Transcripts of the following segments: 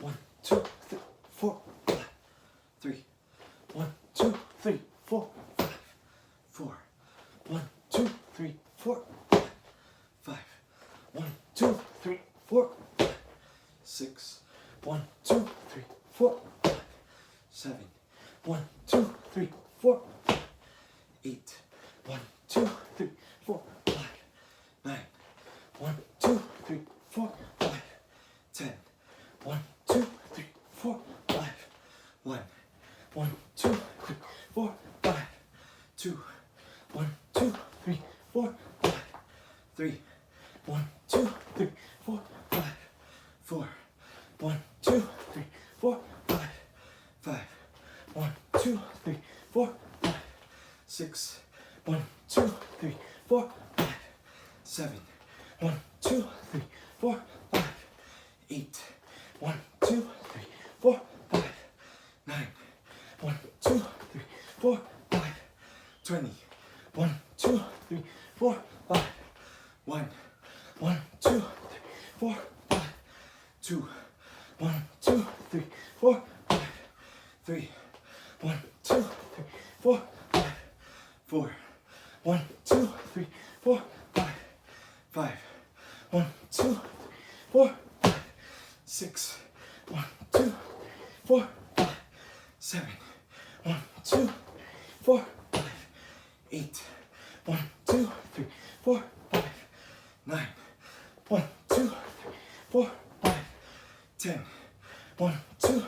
1, 2, 3, 4, 5, 3. 1, 2, 3, 4, 5, 4. 1, 2, 3, 4, 5, 5. 1, 2, 3, 4, 5, 6. 1, 2, 3, 4, 5, 7. 1, 2, 3, 4, 5, 8. 1, 2, 3, 4, 5, 9. 1, 2, 3, 4, 5, 10. 1, 2, 3, 4, 5, 1. 1, 2, 3, 4, 5, 2. 1, 2, 3, 4, 5, 3. 1, 2, 3, 4, 5, 4. 1, 2, 3, 4, 5, 5. 1, 2, 3, 4, 5, 6. 1, 2, 3, 4, 5, 7. 1, 2, 3, 4, 5, 8. 1, 2, 3, 4, 5, 9. 1, 2, 3, 4, 5, 20. 1, 2, 3, 4, 5, 1. 1, 2, 3, 4, 5, 2. 1, 2, 3, 4, 5, 3. 1, 2, 3, 4, 5, 4. 1, 2, 3, 4, 5, 5. 1, 2, 3, 4, 5, 6. 1, 2, 4, 5, 7. 1, 2, 4, 5, 8. 1, 2, 3, 4, 5, 9. 1, 2, 3, 4, 5, 10. 1, 2,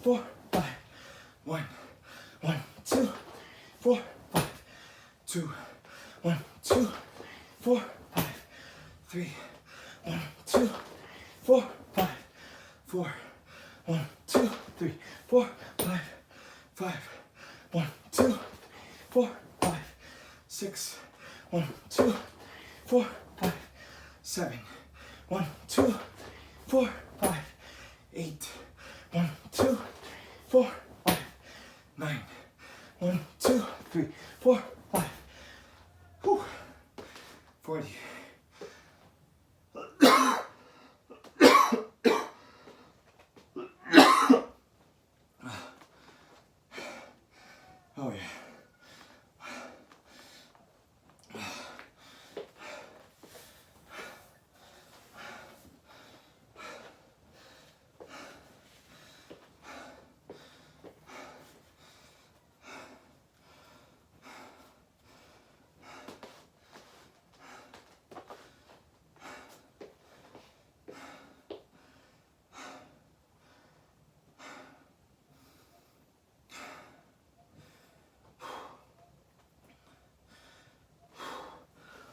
4, 5, 1. 1, 2, 4, 5, 2. 1, 2, 4, 5, 3. 1, 2, 4, 5, 4. 1, 2, 3, 4, 5, 5. 1, 2, 4, 5, 6. 1, 2, 4, 5, 7. 1, 2, 4, 5, 8. 1, 2, 4, 5, 9. 1, 2, 3, 4, 5. Whew. 40. Oh yeah.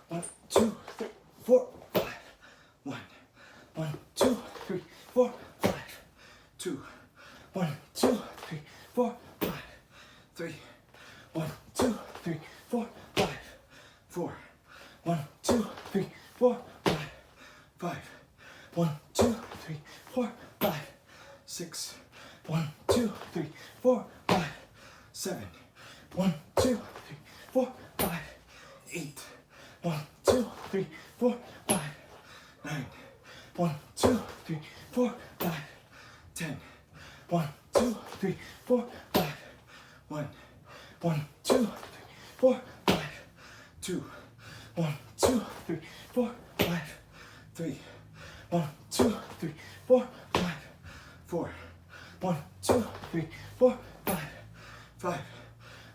One, two, three, four, five. 1. 1, 2, 3, 4, 5. 2. 1, 2, 3, 4, 5. 3. 1, 2, 3, 4, 5. 4. 1, 2, 3, 4, 5. 5. 1, 2, 3, 4, 5. 6. 1, 2, 3, 4, 5. 7. 1, 2, 3, 4, 5. 8. 1, 2, 3, 4, 5. 9. 1, 2, 3, 4, 5. 10. 1, 2, 3, 4, 5. 1. 1, 2, 3, 4, 5. 2. 1, 2, 3, 4, 5. 3. 1, 2, 3, 4, 5. 4. 1, 2, 3, 4, 5. 5.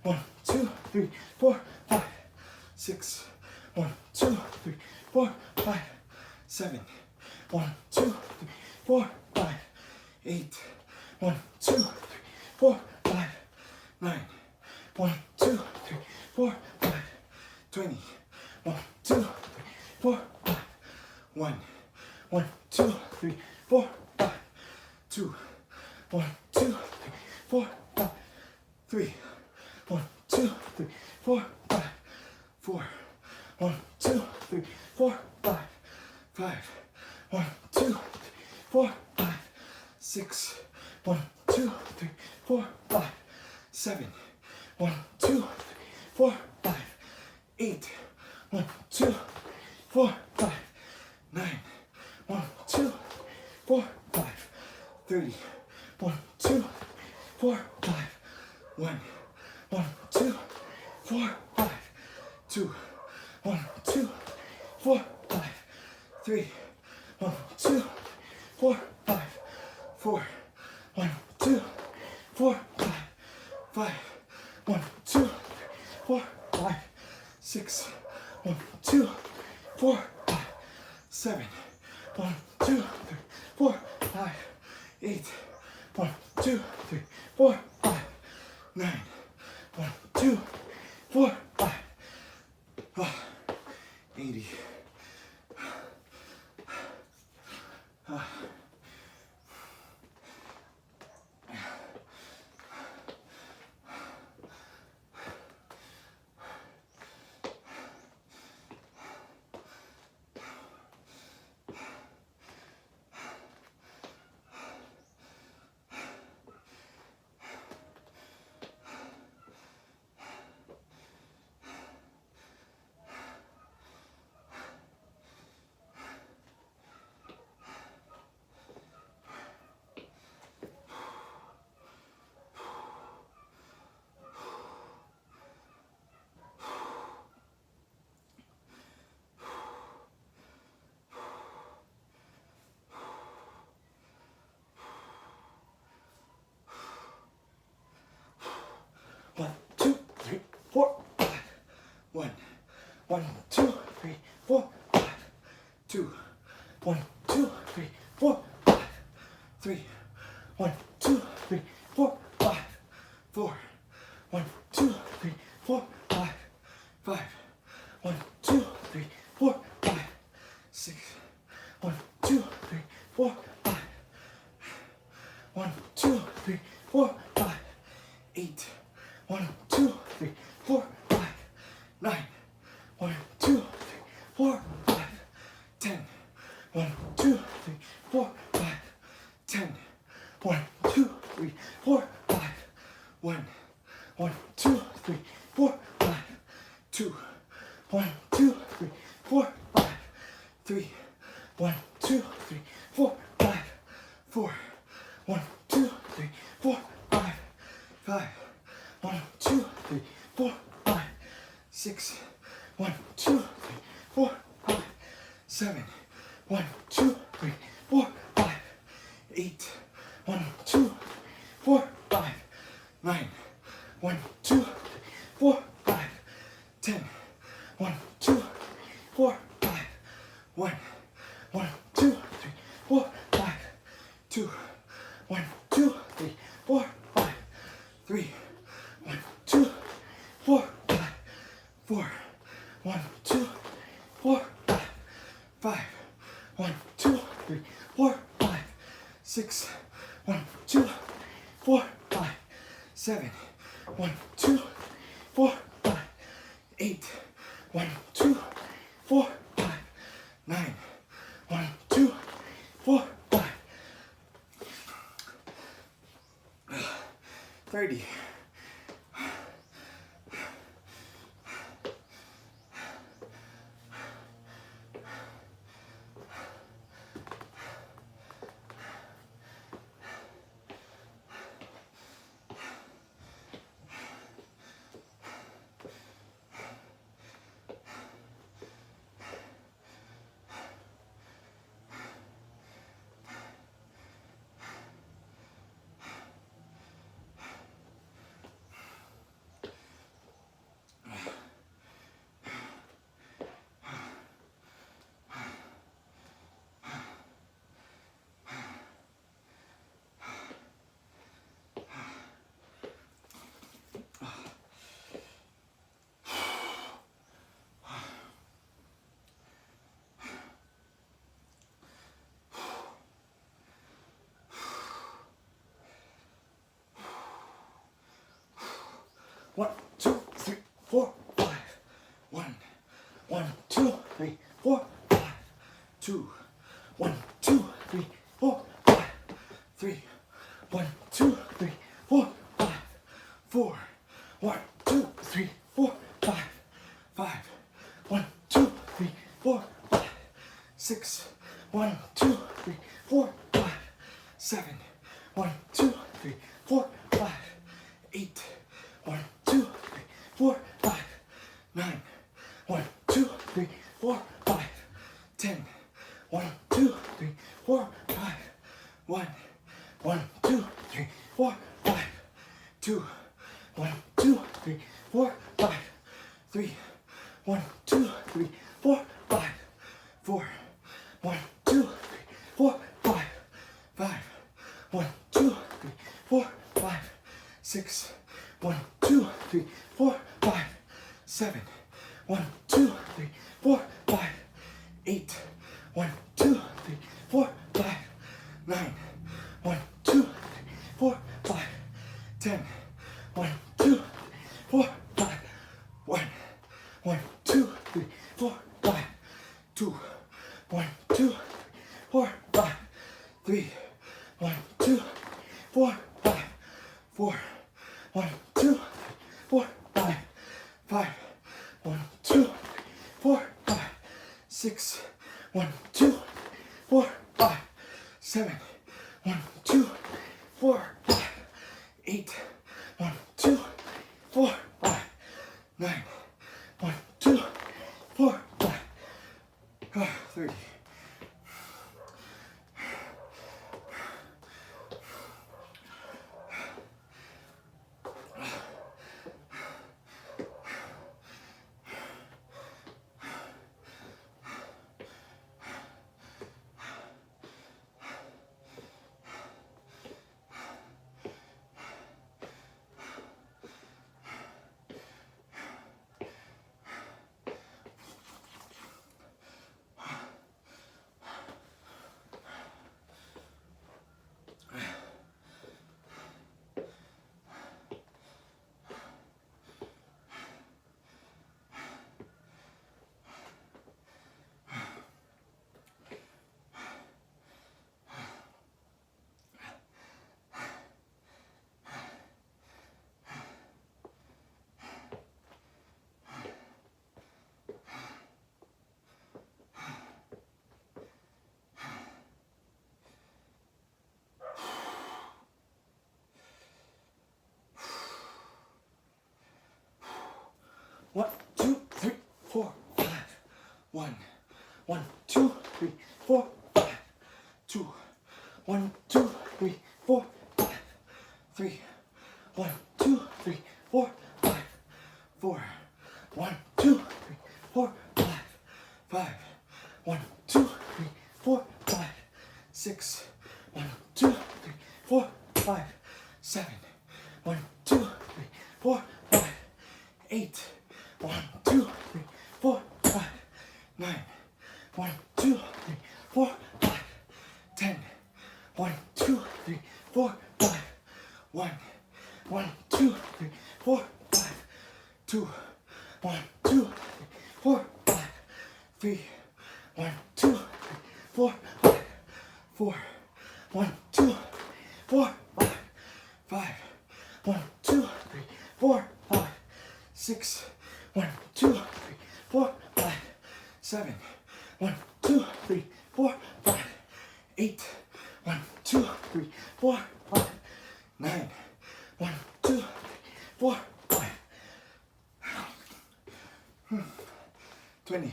1, 2, 3, 4, 5. 6. 1, 2, 3, 4, 5. 7. 1, 2, 3, 4, 5. 8. 1, 2, 3, 4, 5. 9. 1, 2, 3, 4, 5. 20. 1, 2, 3, 4, 5. 1. 1, 2, 3, 4, 5. 2. 1, 2, 3, 4, 5. 3. 1, 2, 3, 4, 5. 4. 1, 2, 3, 4, 5. 5. 1, 2, 3, 4, 5. 6. 1, 2, 3, 4, 5. 7. 1, 2, 3, 4, 5. 8. 1, 2, 3, 4, 5. 9. 1, 2, 3, 4, 5. 30. 1, 2, 4, 5. 1, 1, 2, 4, 5. 2, 1, 2, 4, 5. 3, 1, 2, 4, 5. 4, 1, 2, 4, 5. 5, 1, 2, 4, 5. 6, 1, 2, 4, 5. 7, 1, 2, 3, 4, 5. 8, 1, 2, 3, 4, 5. 9, 1, 2, 4, 5. 80. One, two, three, four, five. 1, 1, 2, 3, 4, 5. 2, 1, 2, 3, 4, 5. 3, 1, 2, 3, 4, 5. 4, 1, 2, 3, 4, 5. 5, 1, 2, 3, 4, 5. 6, 1, 2, 3, 4, 5. 1, 2, 3, 4, 5. 8, 1, 2, 3, 4, 5. 9, 1, 2, 3, 4, 5. 10, 1, 2, 3, 4, 5. 10, 1, 2, 3, 4, 5. 1, 1, 2, 3, 4, 5. 2, 1, 2, 3, 4, 5. 3, 1, 2, 3, 4, 5. 4, 1, 2, 3, 4, 5. 5, 1, 2, 3, 4, 5. 6, 1, 2, 3, 4, 5. 7, 1, 2, 3, 4, 5. 8, 1, 2, 4, 5. 9, 1, 2, 3, 4, 5. 10, 1, 2, 4, 5. 1, 1, 2, 3, 4, 5. 2, 1, 2, 3, 4, 5. 3, 1, 2, 4, 5. 4, 1, 2, 4, 5. 5, 1, 2, 3, 4, 5. 6, 1, 2, 4, 5. 7, 1, 2, 4, 5. 8, 1, 2, 4, 5. 9, 1, 2, 4, 5. 30. One, two, three, four, five. 1, 1, 2, 3, 4, 5. 2, 1, 2, 3, 4, 5. 3, 1, 2, 3, 4, 5. 4, 1, 2, 3, 4, 5. 5, 1, 2, 3, 4, 5. 6, 1, 2, 3, 4, 5. 7, 1, 2, 3, 4, 5, 8. 1, 2, 3, 4, 5, 9. 1, 2, 3, 4, 5, 10. 1, 2, 3, 4, 5, 1. 1, 2, 3, 4, 5, 2. 1, 2, 3, 4, 5, 3. 1, 2, 3, 4, 5, 4. 1, 2, 3, 4, 5, 5. 1, 2, 3, 4, 5, 6. 1, 2, 3, 4, 5, 7. 1, 2, 3, 4, 5, 8. 1, 2, 3, 4, 5, 9. 1, 2, 3, 4, 5, 10. 1, 2, 3, 4, 5, 1. 1, 2, 3, 4, 5, 2. 1, 2, 3, 4, 5, 3. 1, 2, 4, 5, 4. 1, 2, 4, 5, 5. 1, 2, 4, 5, 6. 1, 2, 4, 5, 7. 1, 2, 4, 5, 8. 1, 2, 4, 5, 9. 1, 2, 4, 5. 30. One, two, three, four, five. 1. 1, 2, 3, 4, 5. 2. 1, 2, 3, 4, 5. 3. 1, 2, 3, 4, 5. 4. 1, 2, 3, 4, 5. 5. 1, 2, 3, 4, 5. 6. 1, 2, 3, 4, 5. 7. 1, 2, 3, 4, 5. 8. 1, 2, 3, 4, 5. 9. 1, 2, 3, 4, 5. 10. 1, 2, 3, 4, 5. 1. 1, 2, 3, 4, 5. 2. 1, 2, 3, 4, 5. 3. 1, 2, 3, 4, 5. 4. 1, 2, 3, 4, 5. 5. 1, 2, 3, 4, 5. 6. 1, 2, 3, 4, 5. 7. 1, 2, 3, 4, 5. 8. 1, 2, 3, 4, 5. 9. 1, 2, 3, 4, 5. 20.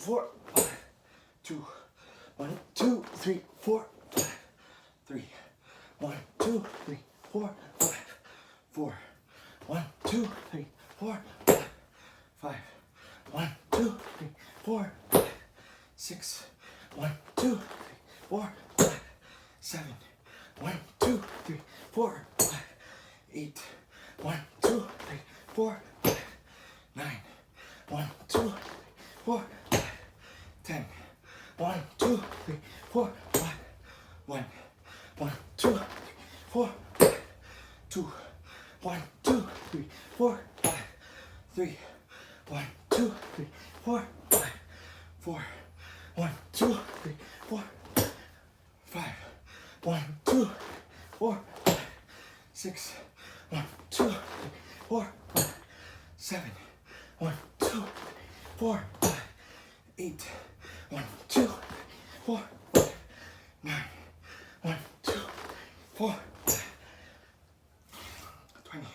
4, 5, 2, 1, 2, 3, 4, 5, 3, 1, 2, 3, 4, 5, 4, 1, 2, 3, 4, 5, 5, 1, 2, 3, 4, 5, 6, 1, 2, 3, 4, 5, 7, 1, 2, 3, 4, 5, 8, 1, 2, 3, 4, 5, 9, 1, 2, 3, 4, 5, 10, 1, 2, 3, 4, 5, 1, 1, 2, 3, 4, 5, 2, 1, 2, 3, 4, 5, 3, 1, 2, 3, 4, 5, 4, 1, 2, 3, 4, 5, 1, 2, 4, 5, 6, 1, 2, 3, 4, 5, 7, 1, 2, 3, 4, 5, 8, 1, 2, 3, 4, 5, 9, 1, 2, 3, 4, 5, 20.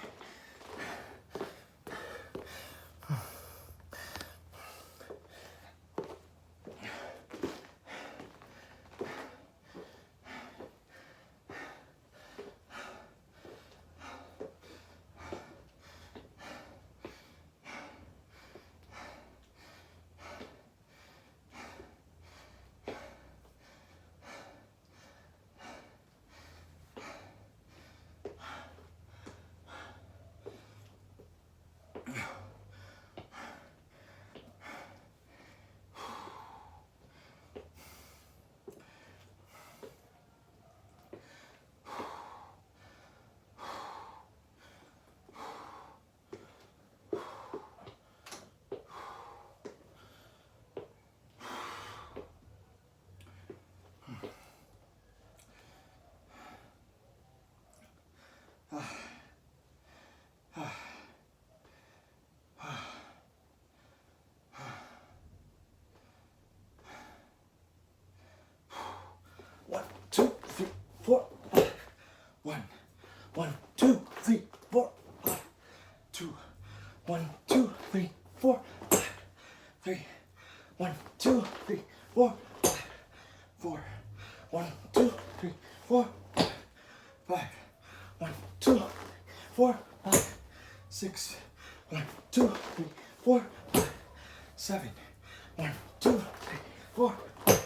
One, two, three, four, five. 1, 1, 2, 3, 4, 5. 2, 1, 2, 3, 4, 5. 3, 1, 2, 3, 4, 5. 4, 1, 2, 3, 4, 5. 5, 1, 2, 3, 4, 5. 6, 1, 2, 3, 4, 5. 7, 1, 2, 3, 4, 5.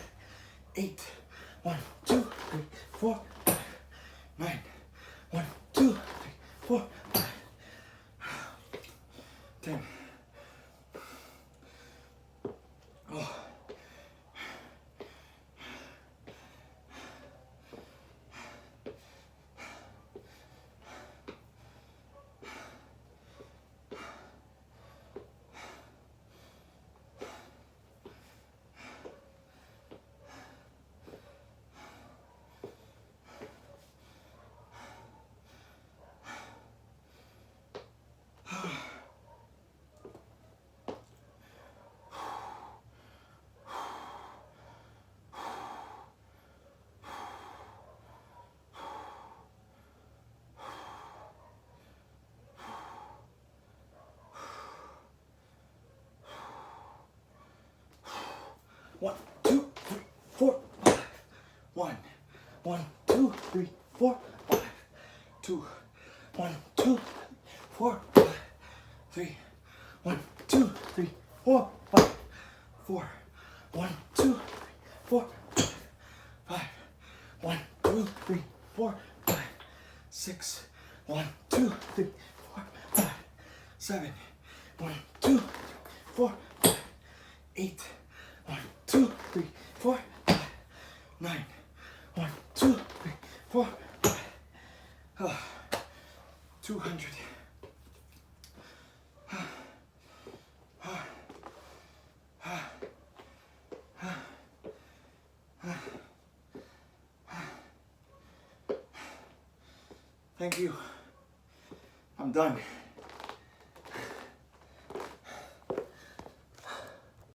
8, 1, 2, 3, 4, 5. 9, 1, 2, 3, 4, 5. 10. Oh. One, two, three, four, five. 1, 1, 2, 3, 4, 5. 2, 1, 2, 4, 5. 3, 1, 2, 3, 4, 5. 4, 1, 2, 3, 4, 5. 1, 2, 3, 4, 5. 6, 1, 2, 3, 4, 5. 7, 1, 2, 3, 4, 5. 8, 1, 2, 3, 4, 5. 9, 1, 2, 3, 4, 5. 200. Thank you. I'm done.